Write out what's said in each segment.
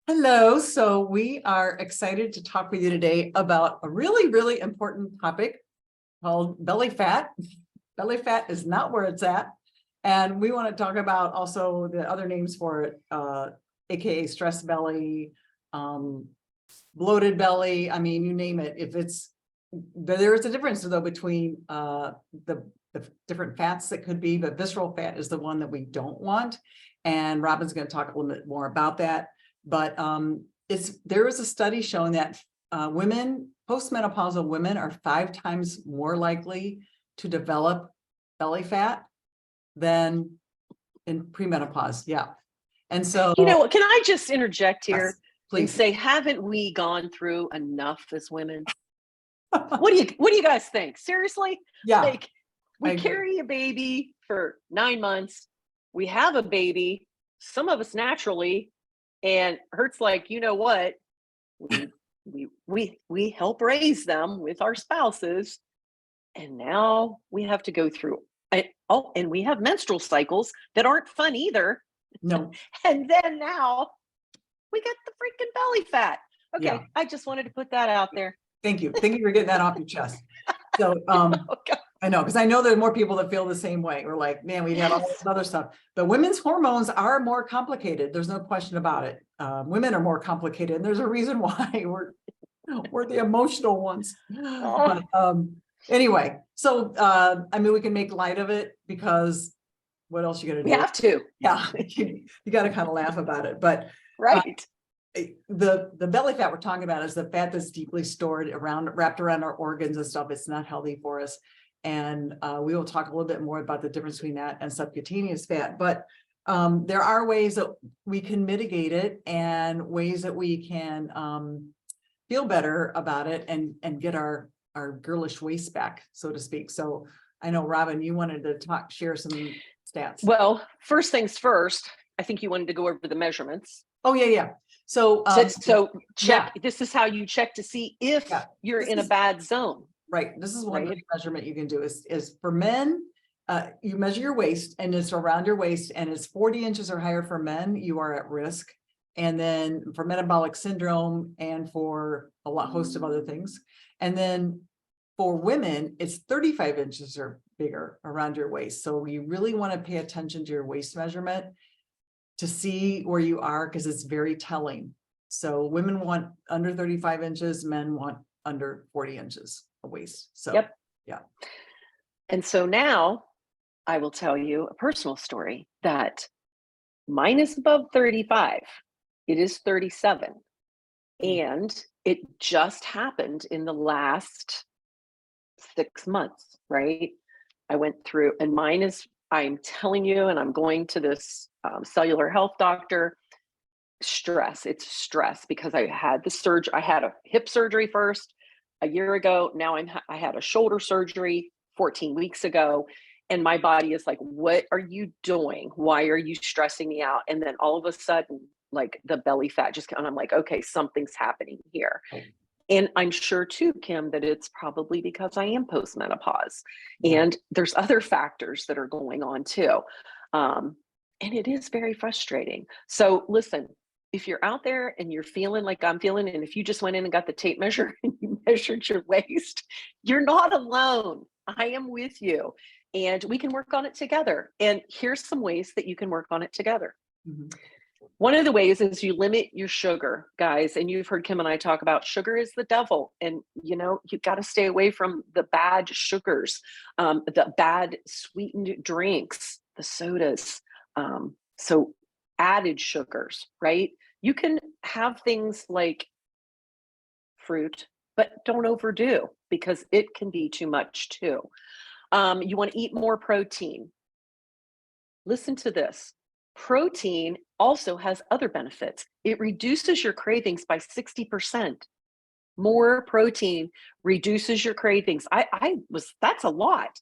Hello. So we are excited to talk with you today about a really, really important topic called belly fat. Belly fat is not where it's at. And we want to talk about also the other names for it, AKA stress belly, bloated belly. I mean, you name it. But there is a difference though between the different fats that could be, but visceral fat is the one that we don't want. And Robin's going to talk a little bit more about that. But there is a study showing that postmenopausal women are 5 times more likely to develop belly fat than in premenopause. Yeah. And so, Can I just interject here yes, please. and say, haven't we gone through enough as women? What do you guys think? Seriously? Yeah. Like, we carry a baby for 9 months. We have a baby, some of us naturally, and Hert's like, you know what? We help raise them with our spouses, and now we have to go through and we have menstrual cycles that aren't fun either. No. And then now we got the freaking belly fat. Okay, Yeah. I just wanted to put that out there. Thank you. Thank you for getting that off your chest. So I know, because I know there are more people that feel the same way. We're like, man, we have all this other stuff. But women's hormones are more complicated. There's no question about it. Women are more complicated, and there's a reason why we're the emotional ones. But anyway, so I mean, we can make light of it because what else you gonna do? We have to. Yeah, you got to kind of laugh about it. But right. The belly fat we're talking about is the fat that's deeply stored wrapped around our organs and stuff. It's not healthy for us. And we will talk a little bit more about the difference between that and subcutaneous fat. But there are ways that we can mitigate it and ways that we can feel better about it and get our girlish waist back, so to speak. So I know, Robin, you wanted to share some stats. Well, first things first, I think you wanted to go over the measurements. Oh, yeah. So check. Yeah. This is how you check to see if you're in a bad zone. Right. This is one measurement you can do is for men. You measure your waist, and it's around your waist, and it's 40 inches or higher for men. You are at risk. And then for metabolic syndrome and for a host of other things. And then for women, it's 35 inches or bigger around your waist. So you really want to pay attention to your waist measurement to see where you are, because it's very telling. So women want under 35 inches, men want under 40 inches of waist. So, yeah. And so now I will tell you a personal story that mine is above 35. It is 37. And it just happened in the last 6 months, right? I went through, and mine is, I'm telling you, and I'm going to this cellular health doctor. Stress. It's stress because I had the surgery. I had a hip surgery first a year ago. Now I had a shoulder surgery 14 weeks ago, and my body is like, what are you doing? Why are you stressing me out? And then all of a sudden, like the belly fat and I'm like, okay, something's happening here. And I'm sure too, Kim, that it's probably because I am postmenopause, and there's other factors that are going on too. And it is very frustrating. So listen, if you're out there and you're feeling like I'm feeling, and if you just went in and got the tape measure and you measured your waist, you're not alone. I am with you, and we can work on it together. And here's some ways that you can work on it together. Mm-hmm. One of the ways is you limit your sugar, guys. And you've heard Kim and I talk about sugar is the devil. And, you've got to stay away from the bad sugars, the bad sweetened drinks, the sodas. So added sugars, right? You can have things like fruit, but don't overdo, because it can be too much too. You want to eat more protein. Listen to this. Protein also has other benefits. It reduces your cravings by 60%. More protein reduces your cravings. That's a lot.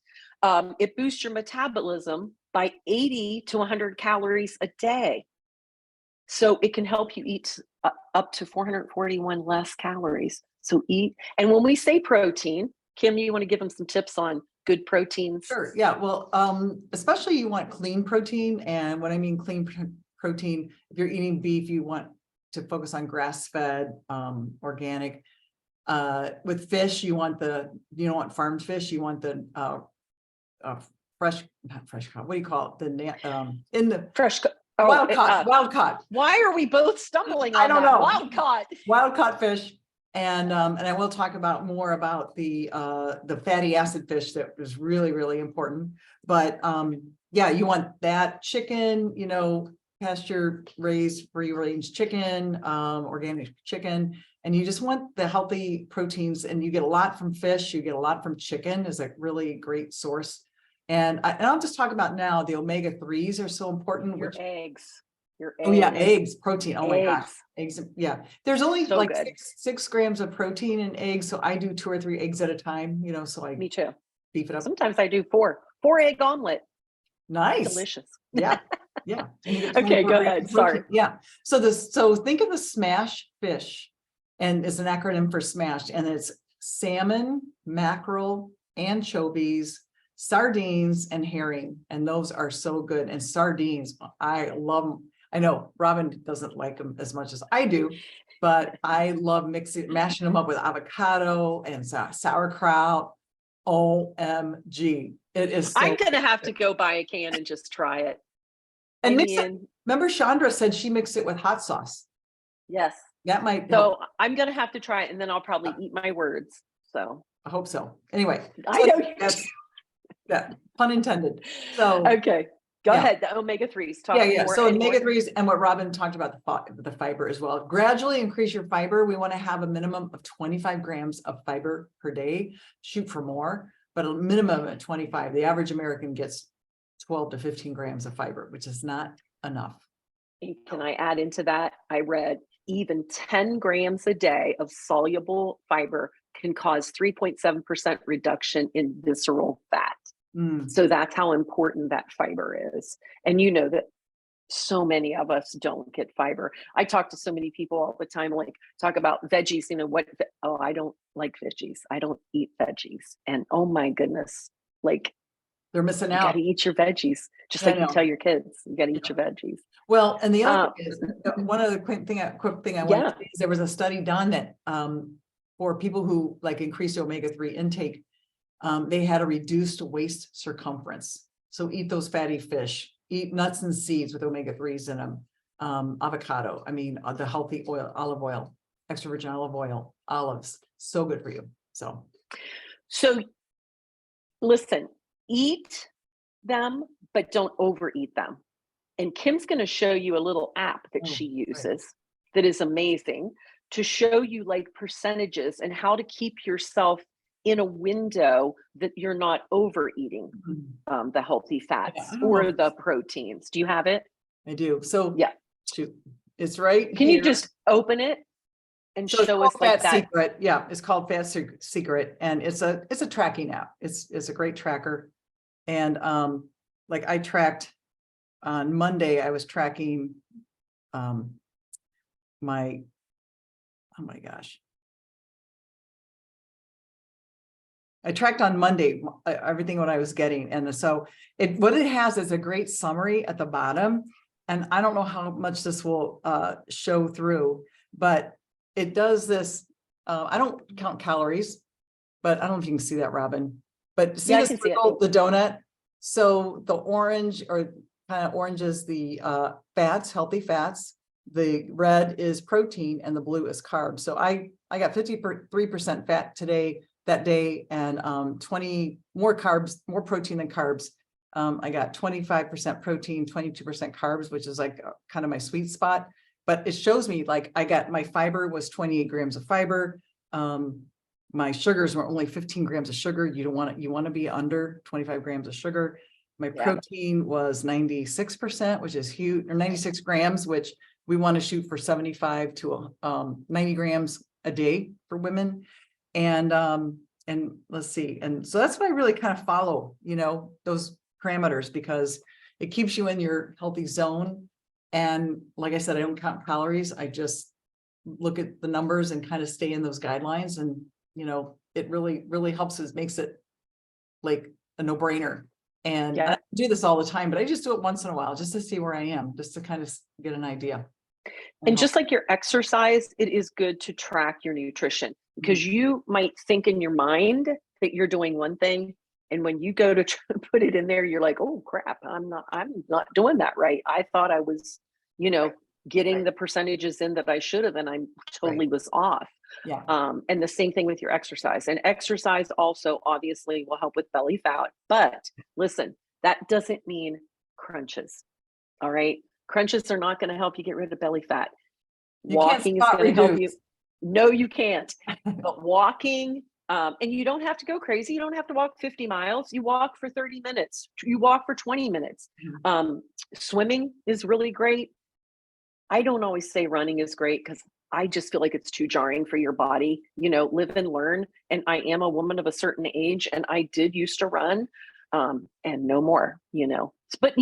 It boosts your metabolism by 80 to 100 calories a day. So it can help you eat up to 441 less calories. So eat. And when we say protein, Kim, you want to give them some tips on good proteins? Sure. Yeah. Well, especially you want clean protein. And what I mean clean protein, if you're eating beef, you want to focus on grass-fed, organic. With fish, you don't want farmed fish, you want the fresh, not fresh caught, what do you call it? In the Fresh. wild caught. Why are we both stumbling on I don't that? know. Wild caught Fish. And I will talk more about the fatty acid fish that is really, really important. But yeah, you want that chicken, pasture raised, free range chicken, organic chicken, and you just want the healthy proteins, and you get a lot from fish, you get a lot from chicken is a really great source. And I'll just talk about now, the omega-3s are so important. Your eggs. Oh yeah, eggs, protein. Oh my gosh, Eggs. eggs. Yeah, there's only So like good. six grams of protein in eggs, so I do 2 or 3 eggs at a time. So I Me too. beef it up. Sometimes I do 4 egg omelet. Nice, Delicious. yeah, yeah. And you get Okay, 24 go grams ahead. of Sorry. protein. Yeah. So think of the smash fish, and it's an acronym for SMASH, and it's salmon, mackerel, anchovies, sardines, and herring, and those are so good. And sardines, I love them. I know Robin doesn't like them as much as I do, but I love mashing them up with avocado and sauerkraut. OMG. It is so I'm going to good. have to go buy a can and just try it. And remember Chandra said she mixed it with hot sauce. Yes. That might help. So I'm going to have to try it, and then I'll probably eat my words. So I hope so. Anyway, I know. yeah, pun intended. So okay. Go yeah. ahead. The omega-3s. Talk Yeah. more So and more. omega-3s, and what Robin talked about, the fiber as well. Gradually increase your fiber. We want to have a minimum of 25 grams of fiber per day. Shoot for more, but a minimum of 25. The average American gets 12 to 15 grams of fiber, which is not enough. And can I add into that? I read even 10 grams a day of soluble fiber can cause 3.7% reduction in visceral fat. So that's how important that fiber is. And you know that so many of us don't get fiber. I talk to so many people all the time, like talk about veggies, I don't like veggies. I don't eat veggies. And oh my goodness, like they're missing out. You got to eat your veggies, just like you tell your kids, you got to eat your veggies. Well, and the other thing is, one other quick thing I want to say is there was a study done that for people who like increased omega-3 intake, they had a reduced waist circumference. So eat those fatty fish, eat nuts and seeds with omega-3s in them, avocado. I mean, the healthy oil, olive oil, extra virgin olive oil, olives, so good for you. So listen, eat them, but don't overeat them. And Kim's going to show you a little app that she uses that is amazing to show you like percentages and how to keep yourself in a window that you're not overeating the healthy fats or the proteins. Do you have it? I do. So yeah, it's right. Can you just open it and show us like that? Secret. Yeah, it's called Fat Secret, and it's a tracking app. It's a great tracker, and like I tracked on Monday. I was tracking my, oh my gosh. I tracked on Monday everything what I was getting, and so what it has is a great summary at the bottom, and I don't know how much this will show through, but it does this. I don't count calories, but I don't know if you can see that, Robin. But see this circle, the donut. So the orange, or kind of orange, is the fats, healthy fats. The red is protein, and the blue is carbs. So I got 53% fat that day, and 20 more carbs, more protein than carbs. I got 25% protein, 22% carbs, which is like kind of my sweet spot. But it shows me like my fiber was 28 grams of fiber. My sugars were only 15 grams of sugar. You want to be under 25 grams of sugar. My protein was 96%, which is huge, or 96 grams, which we want to shoot for 75 to 90 grams a day for women. And let's see. And so that's what I really kind of follow, those parameters, because it keeps you in your healthy zone. And like I said, I don't count calories. I just look at the numbers and kind of stay in those guidelines. And, it really, really helps. It makes it like a no-brainer. And I do this all the time, but I just do it once in a while just to see where I am, just to kind of get an idea. And just like your exercise, it is good to track your nutrition, because you might think in your mind that you're doing one thing, and when you go to try to put it in there, you're like, oh crap, I'm not doing that right. I thought I was, getting the percentages in that I should have, and I totally was off. Yeah. And the same thing with your exercise. And exercise also obviously will help with belly fat. But listen, that doesn't mean crunches. All right. Crunches are not going to help you get rid of belly fat. You can't Walking is spot going to help you. reduce. No, you can't. But walking, and you don't have to go crazy. You don't have to walk 50 miles. You walk for 30 minutes. You walk for 20 minutes. Swimming is really great. I don't always say running is great, because I just feel like it's too jarring for your body. Live and learn. And I am a woman of a certain age, and I did used to run, and no more, But,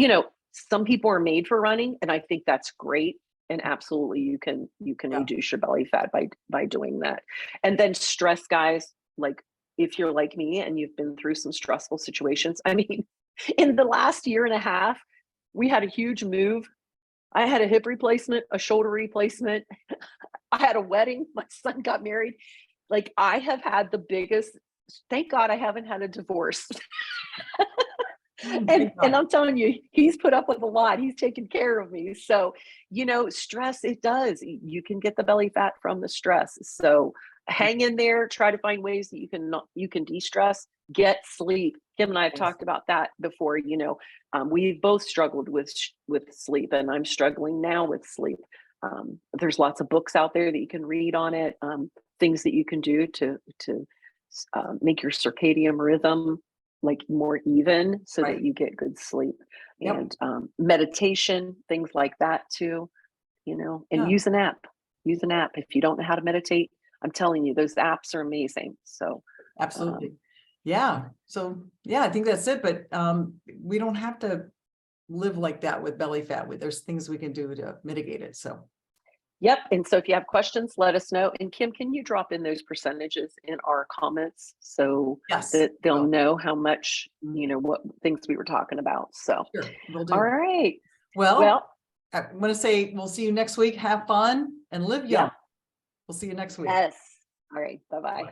some people are made for running, and I think that's great. And absolutely, you can reduce your belly fat by doing that. And then stress, guys, like if you're like me and you've been through some stressful situations, I mean, in the last year and a half, we had a huge move. I had a hip replacement, a shoulder replacement. I had a wedding. My son got married. Like, I have had the biggest, thank God I haven't had a divorce. And I'm telling you, he's put up with a lot. He's taken care of me. So, stress, it does. You can get the belly fat from the stress. So hang in there, try to find ways that you can de-stress, get sleep. Kim and I have talked about that before. We've both struggled with sleep, and I'm struggling now with sleep. There's lots of books out there that you can read on it, things that you can do to make your circadian rhythm like more even, so that you get good sleep. And meditation, things like that too, and use an app. Use an app. If you don't know how to meditate, I'm telling you, those apps are amazing. So absolutely. So I think that's it. But we don't have to live like that with belly fat. There's things we can do to mitigate it. So yep. And so if you have questions, let us know. And Kim, can you drop in those percentages in our comments so that they'll know how much, what things we were talking about. So sure, we'll do. All right. Well, I'm going to say we'll see you next week. Have fun and live young. Yeah. We'll see you next week. Yes. All right. Bye-bye.